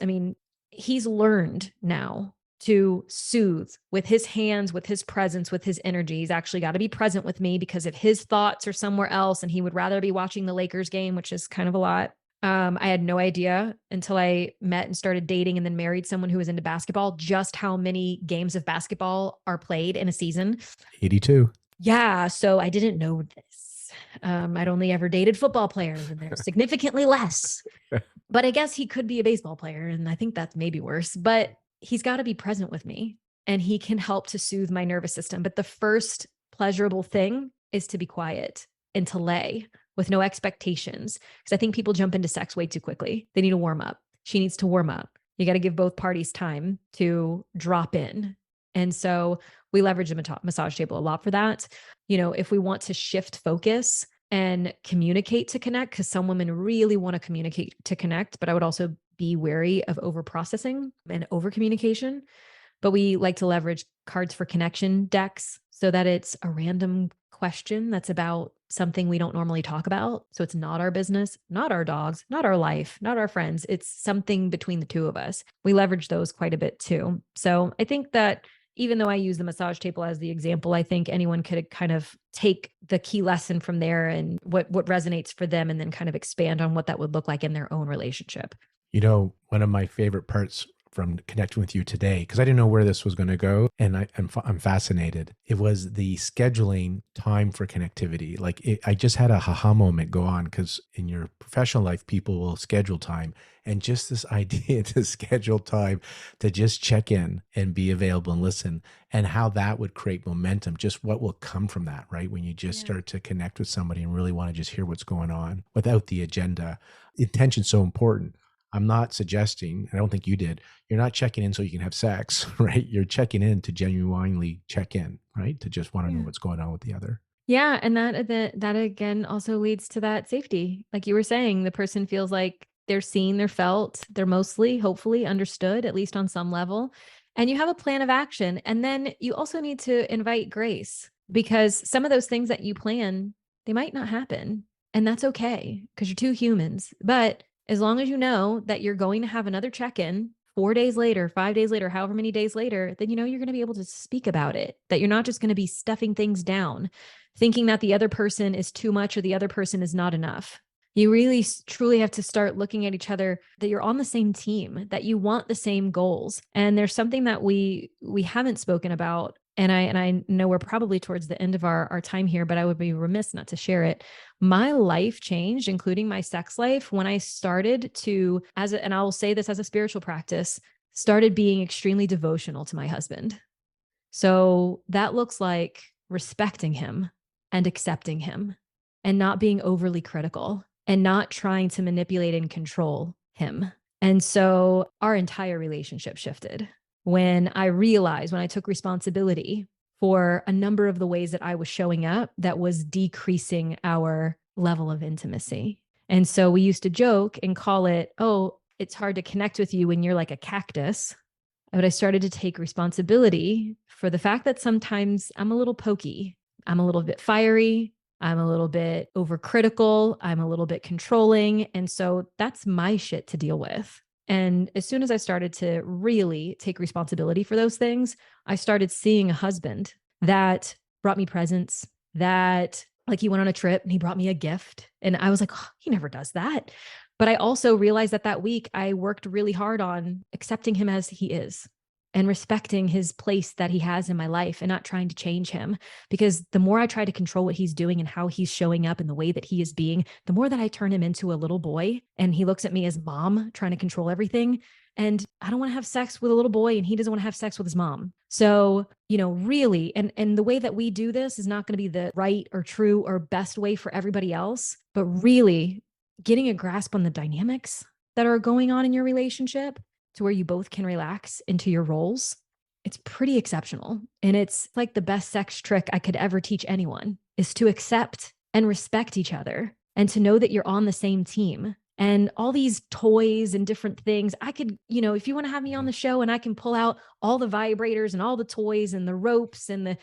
he's learned now to soothe with his hands, with his presence, with his energy. He's actually got to be present with me because if his thoughts are somewhere else and he would rather be watching the Lakers game, which is kind of a lot. I had no idea until I met and started dating and then married someone who was into basketball, just how many games of basketball are played in a season. 82. Yeah. So I didn't know this. I'd only ever dated football players and they're significantly less, but I guess he could be a baseball player. And I think that's maybe worse, but he's got to be present with me. and he can help to soothe my nervous system. But the first pleasurable thing is to be quiet and to lay with no expectations. Because I think people jump into sex way too quickly. They need to warm up. She needs to warm up. You got to give both parties time to drop in. And so we leverage the massage table a lot for that. If we want to shift focus and communicate to connect, because some women really want to communicate to connect, but I would also be wary of over processing and over communication. But we like to leverage cards for connection decks so that it's a random question that's about something we don't normally talk about. So it's not our business, not our dogs, not our life, not our friends. It's something between the two of us. We leverage those quite a bit too. So I think that even though I use the massage table as the example, I think anyone could kind of take the key lesson from there and what resonates for them, and then kind of expand on what that would look like in their own relationship. One of my favorite parts from connecting with you today, because I didn't know where this was going to go, and I'm fascinated. It was the scheduling time for connectivity. I just had a haha moment go on, because in your professional life, people will schedule time, and just this idea to schedule time to just check in and be available and listen, and how that would create momentum. Just what will come from that, right? When you just Yeah. start to connect with somebody and really want to just hear what's going on without the agenda. Intention's so important. I'm not suggesting, I don't think you did, you're not checking in so you can have sex, right? You're checking in to genuinely check in, right? To just want to know Yeah. what's going on with the other. Yeah, and that again also leads to that safety. Like you were saying, the person feels like they're seen, they're felt, they're mostly, hopefully, understood, at least on some level. And you have a plan of action. And then you also need to invite grace, because some of those things that you plan, they might not happen. And that's okay, because you're two humans. But as long as you know that you're going to have another check-in 4 days later, 5 days later, however many days later, then you're going to be able to speak about it, that you're not just going to be stuffing things down, thinking that the other person is too much or the other person is not enough. You really truly have to start looking at each other, that you're on the same team, that you want the same goals. And there's something that we haven't spoken about. And I know we're probably towards the end of our time here, but I would be remiss not to share it. My life changed, including my sex life, when I started to, and I will say this as a spiritual practice, started being extremely devotional to my husband. So that looks like respecting him and accepting him and not being overly critical and not trying to manipulate and control him. And so our entire relationship shifted when I realized, when I took responsibility for a number of the ways that I was showing up that was decreasing our level of intimacy. And so we used to joke and call it, oh, it's hard to connect with you when you're like a cactus. But I started to take responsibility for the fact that sometimes I'm a little pokey. I'm a little bit fiery. I'm a little bit overcritical. I'm a little bit controlling. And so that's my shit to deal with. And as soon as I started to really take responsibility for those things, I started seeing a husband that brought me presents, that like he went on a trip and he brought me a gift. And I was like, oh, he never does that. But I also realized that that week I worked really hard on accepting him as he is and respecting his place that he has in my life and not trying to change him. Because the more I try to control what he's doing and how he's showing up and the way that he is being, the more that I turn him into a little boy and he looks at me as mom trying to control everything. And I don't want to have sex with a little boy and he doesn't want to have sex with his mom. So, really, and the way that we do this is not going to be the right or true or best way for everybody else, but really getting a grasp on the dynamics that are going on in your relationship to where you both can relax into your roles, it's pretty exceptional. And it's like the best sex trick I could ever teach anyone is to accept and respect each other and to know that you're on the same team. And all these toys and different things, I could, if you want to have me on the show and I can pull out all the vibrators and all the toys and the ropes and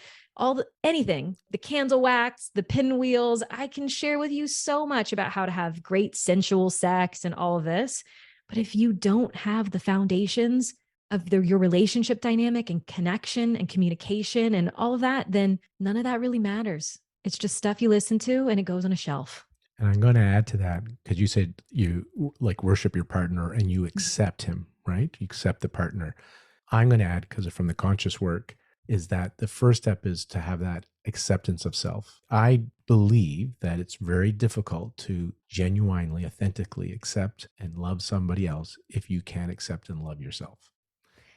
anything, the candle wax, the pinwheels, I can share with you so much about how to have great sensual sex and all of this. But if you don't have the foundations of your relationship dynamic and connection and communication and all of that, then none of that really matters. It's just stuff you listen to and it goes on a shelf. And I'm going to add to that, because you said you like worship your partner and you accept him, right? You accept the partner. I'm going to add, because from the conscious work, is that the first step is to have that acceptance of self. I believe that it's very difficult to genuinely, authentically accept and love somebody else if you can't accept and love yourself.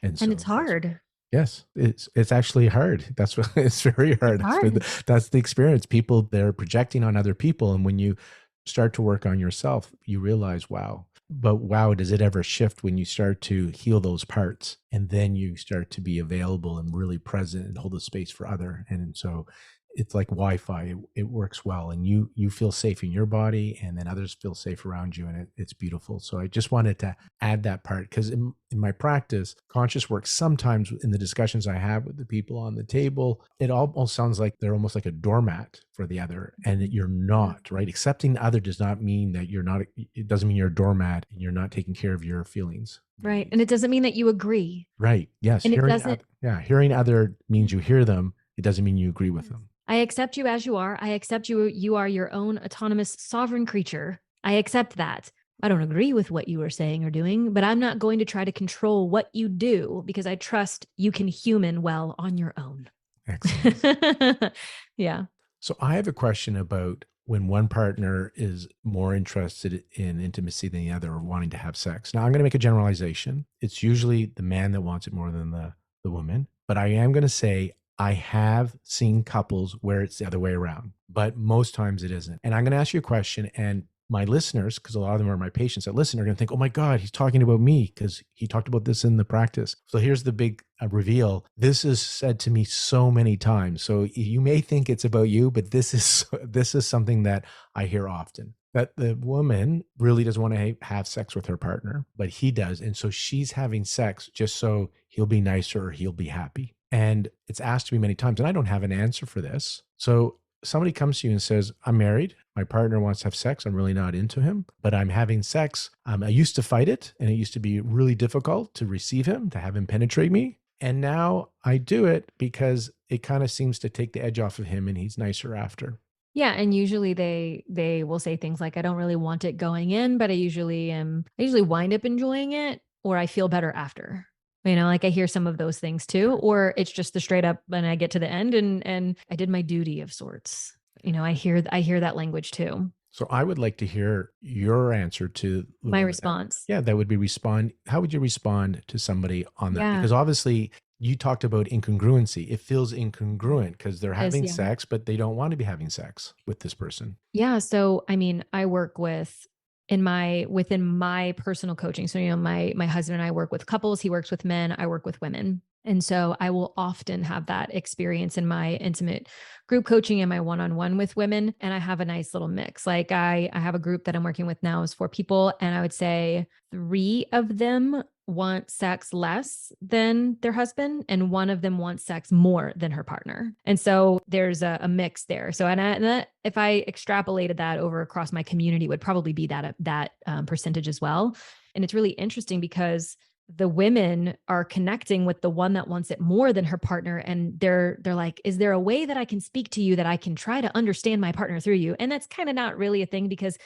And And it's so that's hard. Yes, it's actually hard. That's what it's very It's hard. hard. That's the experience. People, they're projecting on other people, and when you start to work on yourself, you realize, wow. But wow, does it ever shift when you start to heal those parts, and then you start to be available and really present and hold the space for other. And so it's like Wi-Fi. It works well, and you feel safe in your body, and then others feel safe around you, and it's beautiful. So I just wanted to add that part because in my practice, conscious work, sometimes in the discussions I have with the people on the table, it almost sounds like they're almost like a doormat for the other, and that you're Yeah. not, right? Accepting the other does not mean that you're not, it doesn't mean you're a doormat and you're not taking care of your feelings, your Right. And needs. it doesn't mean that you agree. Right. Yes. And it doesn't. Yeah. Hearing other Yeah. means you hear them. It doesn't mean you agree with Yes. them. I accept you as you are. I accept you. You are your own autonomous sovereign creature. I accept that. I don't agree with what you are saying or doing, but I'm not going to try to control what you do because I trust you can human well on your own. Excellent. Yeah. So I have a question about when one partner is more interested in intimacy than the other or wanting to have sex. Now I'm going to make a generalization. It's usually the man that wants it more than the woman, but I am going to say I have seen couples where it's the other way around, but most times it isn't. And I'm going to ask you a question, and my listeners, because a lot of them are my patients that listen, are going to think, oh my God, he's talking about me because he talked about this in the practice. So here's the big reveal. This is said to me so many times. So you may think it's about you, but this is something that I hear often. That the woman really doesn't want to have sex with her partner, but he does. And so she's having sex just so he'll be nicer or he'll be happy. And it's asked me many times, and I don't have an answer for this. So somebody comes to you and says, I'm married. My partner wants to have sex. I'm really not into him, but I'm having sex. I used to fight it, and it used to be really difficult to receive him, to have him penetrate me. And now I do it because it kind of seems to take the edge off of him, and he's nicer after. Yeah, and usually they will say things like, "I don't really want it going in, but I usually wind up enjoying it, or I feel better after." Like I hear some of those things too, or it's just the straight up, and I get to the end and I did my duty of sorts. I hear that language too. So I would like to hear your answer to the My woman that, response. yeah, that would be respond. How would you respond to somebody on that? Yeah, Because obviously you talked about incongruency. It feels incongruent because they're it is. having Yeah. sex, but they don't want to be having sex with this person. Yeah, so I mean, I work with within my personal coaching. So, my husband and I work with couples, he works with men, I work with women. And so I will often have that experience in my intimate group coaching and my one-on-one with women, and I have a nice little mix. Like I have a group that I'm working with now is 4 people, and I would say 3 of them want sex less than their husband, and one of them wants sex more than her partner. And so there's a mix there. So, and that, if I extrapolated that over across my community, would probably be that percentage as well. And it's really interesting because the women are connecting with the one that wants it more than her partner, and they're like, is there a way that I can speak to you that I can try to understand my partner through you? And that's kind of not really a thing because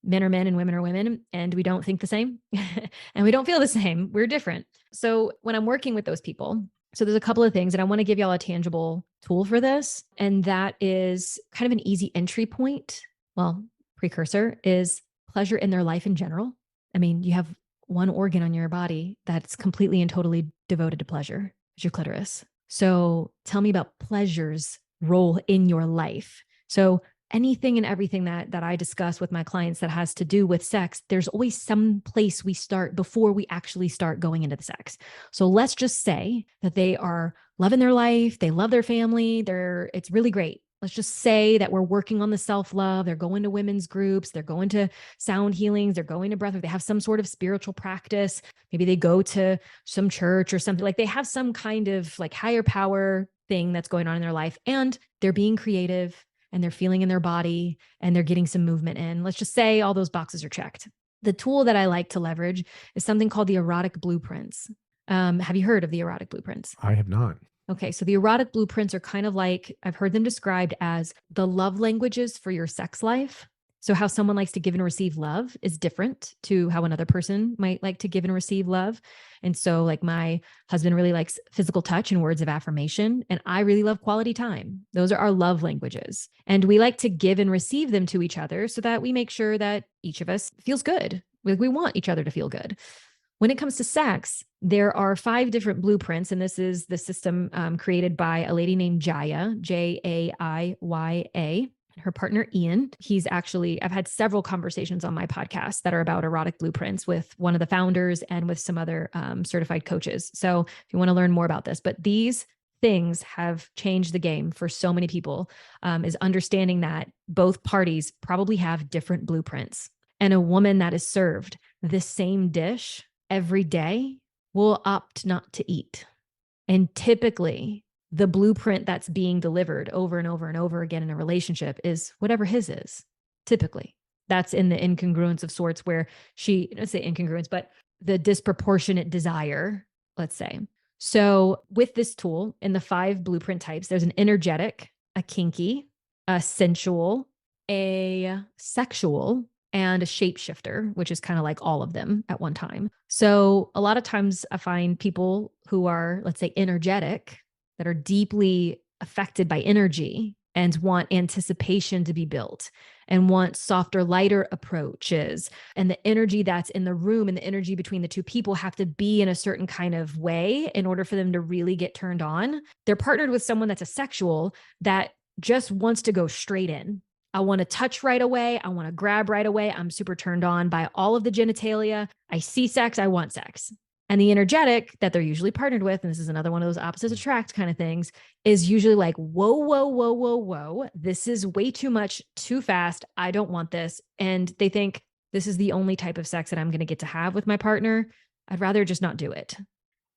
men are men and women are women, and we don't think the same and we don't feel the same. We're different. So when I'm working with those people, so there's a couple of things, and I want to give y'all a tangible tool for this. And that is kind of an easy entry point. Well, precursor is pleasure in their life in general. I mean, you have one organ on your body that's completely and totally devoted to pleasure. It's your clitoris. So tell me about pleasure's role in your life. So anything and everything that I discuss with my clients that has to do with sex, there's always some place we start before we actually start going into the sex. So let's just say that they are loving their life, they love their family, it's really great. Let's just say that we're working on the self-love, they're going to women's groups, they're going to sound healings, they're going to breathwork, they have some sort of spiritual practice. Maybe they go to some church or something, like they have some kind of like higher power thing that's going on in their life, and they're being creative and they're feeling in their body and they're getting some movement in. Let's just say all those boxes are checked. The tool that I like to leverage is something called the erotic blueprints. Have you heard of the erotic blueprints? I have not. Okay, so the erotic blueprints are kind of like, I've heard them described as the love languages for your sex life. So, how someone likes to give and receive love is different to how another person might like to give and receive love. And so, like, my husband really likes physical touch and words of affirmation, and I really love quality time. Those are our love languages. And we like to give and receive them to each other so that we make sure that each of us feels good. Like, we want each other to feel good. When it comes to sex, there are 5 different blueprints, and this is the system created by a lady named Jaya, Jaiya. Her partner, Ian. I've had several conversations on my podcast that are about erotic blueprints with one of the founders and with some other certified coaches. So if you want to learn more about this, but these things have changed the game for so many people, is understanding that both parties probably have different blueprints. And a woman that is served this same dish every day will opt not to eat. And typically, the blueprint that's being delivered over and over and over again in a relationship is whatever his is. Typically, that's in the incongruence of sorts where let's say incongruence, but the disproportionate desire, let's say. So, with this tool in the 5 blueprint types, there's an energetic, a kinky, a sensual, a sexual, and a shapeshifter, which is kind of like all of them at one time. So a lot of times I find people who are, let's say, energetic, that are deeply affected by energy and want anticipation to be built and want softer, lighter approaches. And the energy that's in the room and the energy between the two people have to be in a certain kind of way in order for them to really get turned on. They're partnered with someone that's a sexual that just wants to go straight in. I want to touch right away. I want to grab right away. I'm super turned on by all of the genitalia. I see sex. I want sex. And the energetic that they're usually partnered with, and this is another one of those opposites attract kind of things, is usually like, whoa, whoa, whoa, whoa, whoa. This is way too much, too fast. I don't want this. And they think this is the only type of sex that I'm going to get to have with my partner. I'd rather just not do it.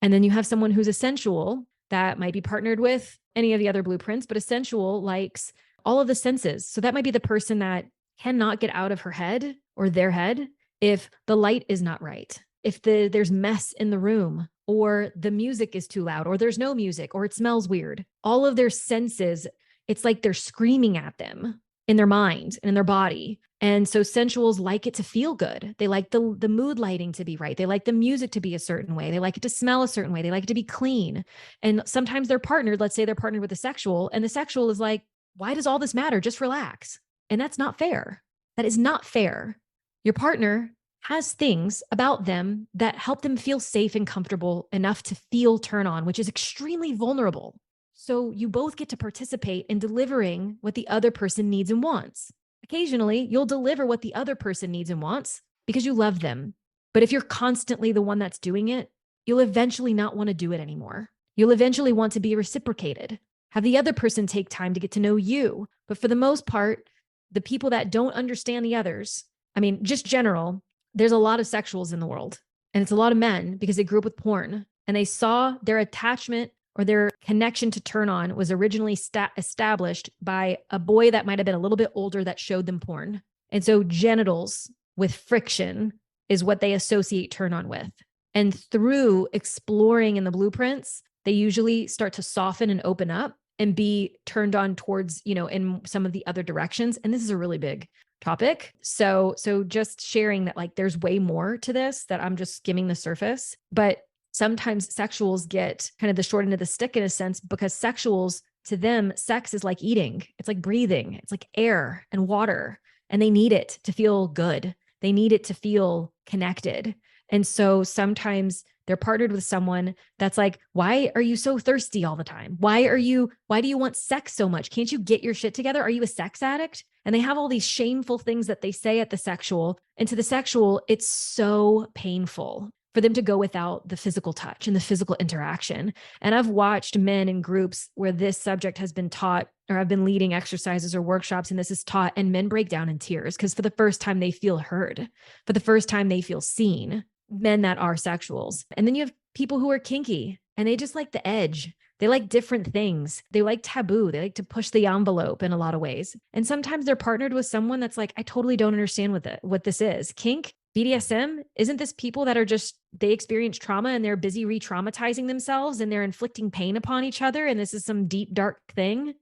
And then you have someone who's a sensual that might be partnered with any of the other blueprints, but a sensual likes all of the senses. So that might be the person that cannot get out of her head or their head if the light is not right, if there's mess in the room, or the music is too loud, or there's no music, or it smells weird. All of their senses, it's like they're screaming at them in their mind and in their body. And so sensuals like it to feel good. They like the mood lighting to be right. They like the music to be a certain way. They like it to smell a certain way. They like it to be clean. And sometimes they're partnered, let's say they're partnered with a sexual, and the sexual is like, why does all this matter? Just relax. And that's not fair. That is not fair. Your partner has things about them that help them feel safe and comfortable enough to feel turn on, which is extremely vulnerable. So you both get to participate in delivering what the other person needs and wants. Occasionally, you'll deliver what the other person needs and wants because you love them. But if you're constantly the one that's doing it, you'll eventually not want to do it anymore. You'll eventually want to be reciprocated. Have the other person take time to get to know you. But for the most part, the people that don't understand the others, I mean, just general, there's a lot of sexuals in the world. And it's a lot of men because they grew up with porn and they saw their attachment or their connection to turn on was originally established by a boy that might have been a little bit older that showed them porn. And so genitals with friction is what they associate turn on with. And through exploring in the blueprints, they usually start to soften and open up and be turned on towards, in some of the other directions. And this is a really big topic. So just sharing that, like, there's way more to this that I'm just skimming the surface, but sometimes sexuals get kind of the short end of the stick in a sense, because sexuals, to them, sex is like eating. It's like breathing. It's like air and water, and they need it to feel good. They need it to feel connected. And so sometimes they're partnered with someone that's like, why are you so thirsty all the time? Why do you want sex so much? Can't you get your shit together? Are you a sex addict? And they have all these shameful things that they say at the sexual. And to the sexual, it's so painful for them to go without the physical touch and the physical interaction. And I've watched men in groups where this subject has been taught, or I've been leading exercises or workshops, and this is taught, and men break down in tears because for the first time they feel heard. For the first time they feel seen. Men that are sexuals. And then you have people who are kinky and they just like the edge. They like different things. They like taboo. They like to push the envelope in a lot of ways. And sometimes they're partnered with someone that's like, I totally don't understand what this is. Kink, BDSM, isn't this people that are just, they experience trauma and they're busy re-traumatizing themselves and they're inflicting pain upon each other. And this is some deep, dark thing.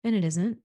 And it isn't.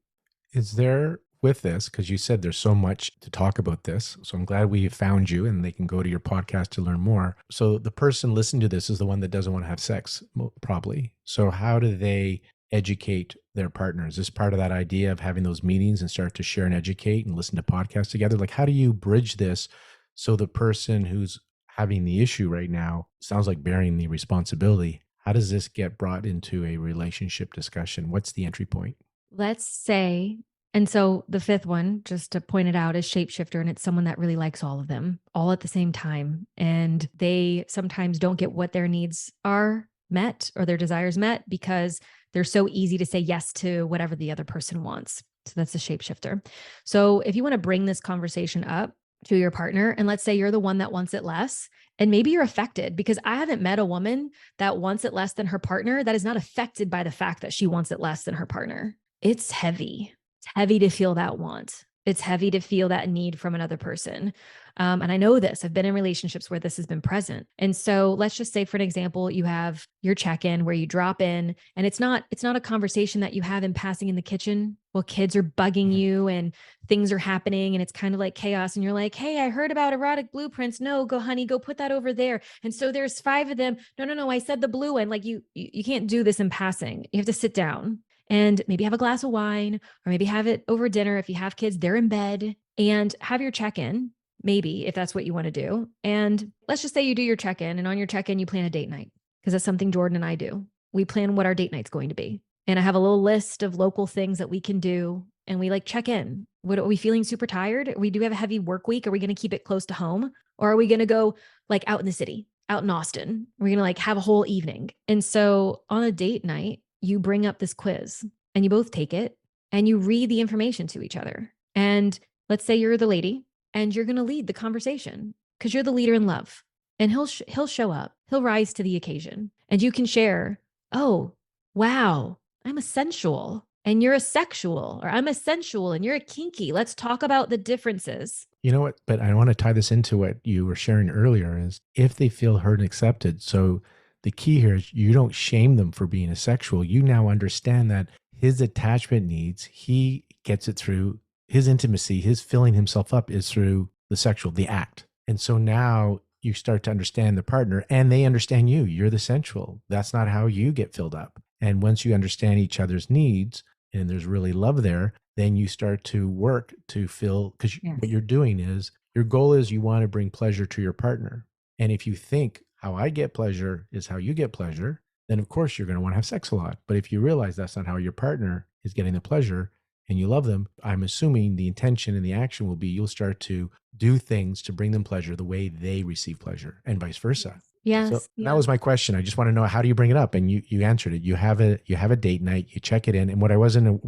Is there, with this, because you said there's so much to talk about this, so I'm glad we found you and they can go to your podcast to learn more. So the person listening to this is the one that doesn't want to have sex, probably. So how do they educate their partners? Is this part of that idea of having those meetings and start to share and educate and listen to podcasts together? Like, how do you bridge this so the person who's having the issue right now sounds like bearing the responsibility. How does this get brought into a relationship discussion? What's the entry point? Let's say, and so the fifth one, just to point it out, is shapeshifter. And it's someone that really likes all of them all at the same time. And they sometimes don't get what their needs are met or their desires met because they're so easy to say yes to whatever the other person wants. So that's a shapeshifter. So if you want to bring this conversation up to your partner, and let's say you're the one that wants it less, and maybe you're affected because I haven't met a woman that wants it less than her partner that is not affected by the fact that she wants it less than her partner. It's heavy. It's heavy to feel that want. It's heavy to feel that need from another person. And I know this, I've been in relationships where this has been present. And so let's just say, for an example, you have your check-in where you drop in and it's not a conversation that you have in passing in the kitchen while kids are bugging you and things are happening and it's kind of like chaos. And you're like, hey, I heard about erotic blueprints. No, go honey, go put that over there. And so there's 5 of them. No, I said the blue one. Like you can't do this in passing. You have to sit down and maybe have a glass of wine or maybe have it over dinner. If you have kids, they're in bed, and have your check-in, maybe if that's what you want to do. And let's just say you do your check-in, and on your check-in, you plan a date night because that's something Jordan and I do. We plan what our date night's going to be. And I have a little list of local things that we can do. And we like check in. What are we feeling super tired? We do have a heavy work week. Are we going to keep it close to home? Or are we going to go like out in the city, out in Austin? We're going to like have a whole evening. And so on a date night, you bring up this quiz and you both take it and you read the information to each other. And let's say you're the lady and you're going to lead the conversation because you're the leader in love, and he'll show up. He'll rise to the occasion and you can share, oh, wow, I'm a sensual and you're a sexual, or I'm a sensual and you're a kinky. Let's talk about the differences. You know what? But I want to tie this into what you were sharing earlier is if they feel heard and accepted. So the key here is you don't shame them for being a sexual. You now understand that his attachment needs, he gets it through his intimacy, his filling himself up is through the sexual, the act. And so now you start to understand the partner and they understand you. You're the sensual. That's not how you get filled up. And once you understand each other's needs and there's really love there, then you start to work to fill, because what you're doing is your goal is you want to bring pleasure to your partner. And if you think how I get pleasure is how you get pleasure, then of course you're going to want to have sex a lot. But if you realize that's not how your partner is getting the pleasure and you love them, I'm assuming the intention and the action will be you'll start to do things to bring them pleasure the way they receive pleasure and vice versa. Yes. So that was my question. I just want to know, how do you bring it up? And you answered it. You have a date night, you check it in. And what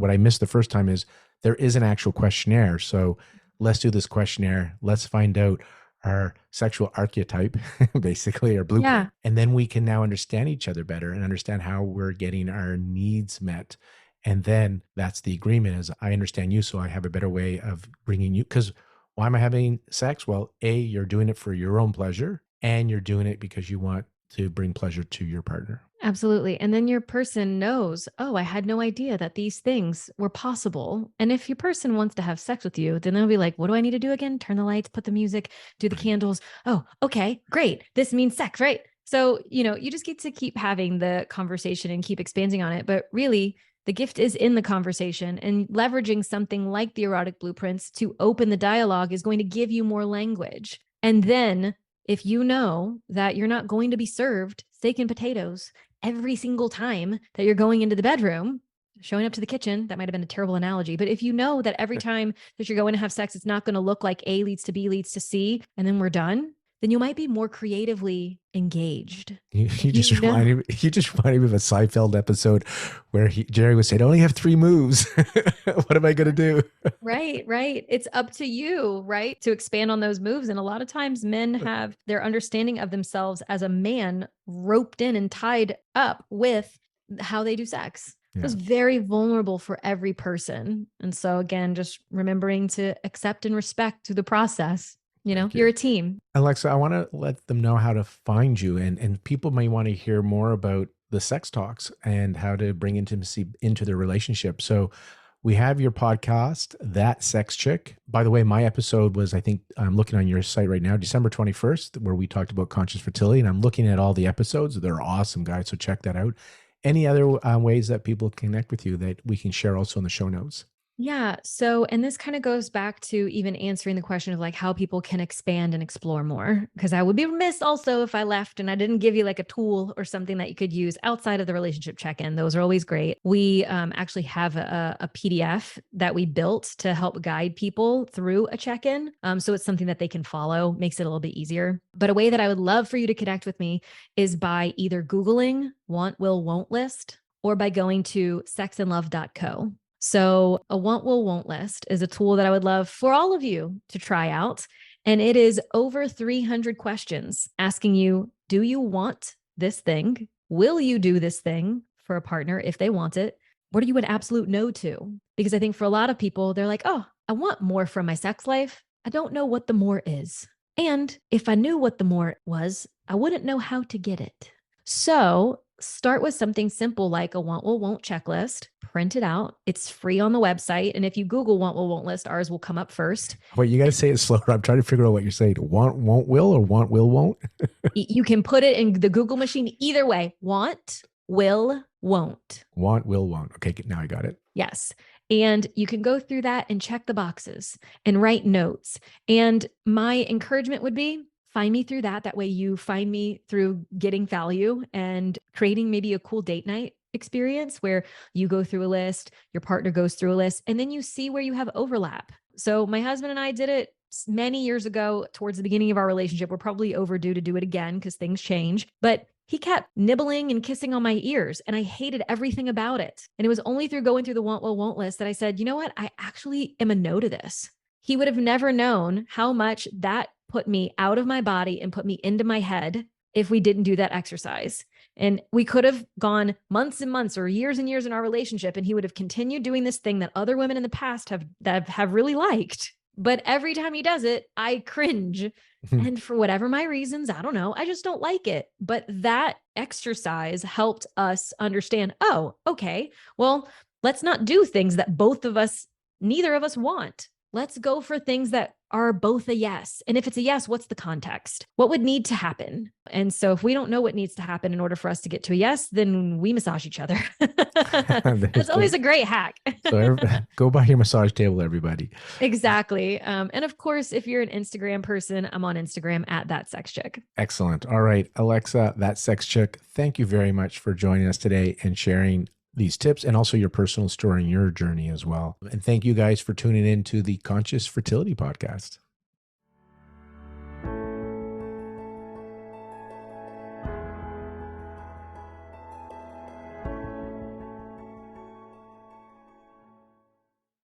I missed the first time is there is an actual questionnaire. So let's do this questionnaire. Let's find out our sexual archetype, basically our blueprint. Yeah. And then we can now understand each other better and understand how we're getting our needs met. And then that's the agreement is I understand you, so I have a better way of bringing you. Because why am I having sex? Well, A, you're doing it for your own pleasure and you're doing it because you want to bring pleasure to your partner. Absolutely. And then your person knows, oh, I had no idea that these things were possible. And if your person wants to have sex with you, then they'll be like, what do I need to do again? Turn the lights, put the music, do the candles. Oh, okay, great. This means sex, right? So, you just get to keep having the conversation and keep expanding on it. But really, the gift is in the conversation, and leveraging something like the erotic blueprints to open the dialogue is going to give you more language. And then if you know that you're not going to be served steak and potatoes every single time that you're going into the bedroom, showing up to the kitchen, that might have been a terrible analogy, but if you know that every time that you're going to have sex, it's not going to look like A leads to B leads to C, and then we're done, then you might be more creatively engaged. You just reminded me of a Seinfeld episode where Jerry would say, I only have 3 moves. What am I going to do? Right. It's up to you, right, to expand on those moves. And a lot of times men have their understanding of themselves as a man roped in and tied up with how they do sex. Yeah. So it's very vulnerable for every person. And so again, just remembering to accept and respect through the process. You're a team. Alexa, I want to let them know how to find you, and people may want to hear more about the sex talks and how to bring intimacy into their relationship. So we have your podcast, That Sex Chick. By the way, my episode was, I think I'm looking on your site right now, December 21st, where we talked about conscious fertility, and I'm looking at all the episodes. They're awesome, guys. So check that out. Any other ways that people connect with you that we can share also in the show notes? Yeah. So, and this kind of goes back to even answering the question of like how people can expand and explore more. Cause I would be remiss also if I left and I didn't give you like a tool or something that you could use outside of the relationship check in. Those are always great. We actually have a PDF that we built to help guide people through a check in. So it's something that they can follow, makes it a little bit easier. But a way that I would love for you to connect with me is by either Googling want, will, won't list or by going to sexandlove.co. So, a want, will, won't list is a tool that I would love for all of you to try out. And it is over 300 questions asking you, do you want this thing? Will you do this thing for a partner if they want it? What are you an absolute no to? Because I think for a lot of people, they're like, oh, I want more from my sex life. I don't know what the more is. And if I knew what the more was, I wouldn't know how to get it. So start with something simple like a want, will, won't checklist, print it out. It's free on the website. And if you Google want, will, won't list, ours will come up first. Wait, you got to say it slower. I'm trying to figure out what you're saying. Want, won't, will, or want, will, won't? You can put it in the Google machine either way. Want, will, won't. Want, will, won't. Okay, now I got it. Yes. And you can go through that and check the boxes and write notes. And my encouragement would be find me through that. That way you find me through getting value and creating maybe a cool date night experience where you go through a list, your partner goes through a list, and then you see where you have overlap. So my husband and I did it many years ago towards the beginning of our relationship. We're probably overdue to do it again because things change, but he kept nibbling and kissing on my ears and I hated everything about it. And it was only through going through the want, will, won't list that I said, you know what? I actually am a no to this. He would have never known how much that put me out of my body and put me into my head if we didn't do that exercise. And we could have gone months and months or years and years in our relationship, and he would have continued doing this thing that other women in the past have really liked. But every time he does it, I cringe. And for whatever my reasons, I don't know, I just don't like it. But that exercise helped us understand, oh, okay, well, let's not do things that neither of us want. Let's go for things that are both a yes. And if it's a yes, what's the context? What would need to happen? And so if we don't know what needs to happen in order for us to get to a yes, then we massage each other. That's always a great hack. So go buy your massage table, everybody. Exactly. And of course, if you're an Instagram person, I'm on Instagram at that sex chick. Excellent. All right, Alexa, that sex chick, thank you very much for joining us today and sharing these tips and also your personal story and your journey as well. And thank you guys for tuning in to the Conscious Fertility Podcast.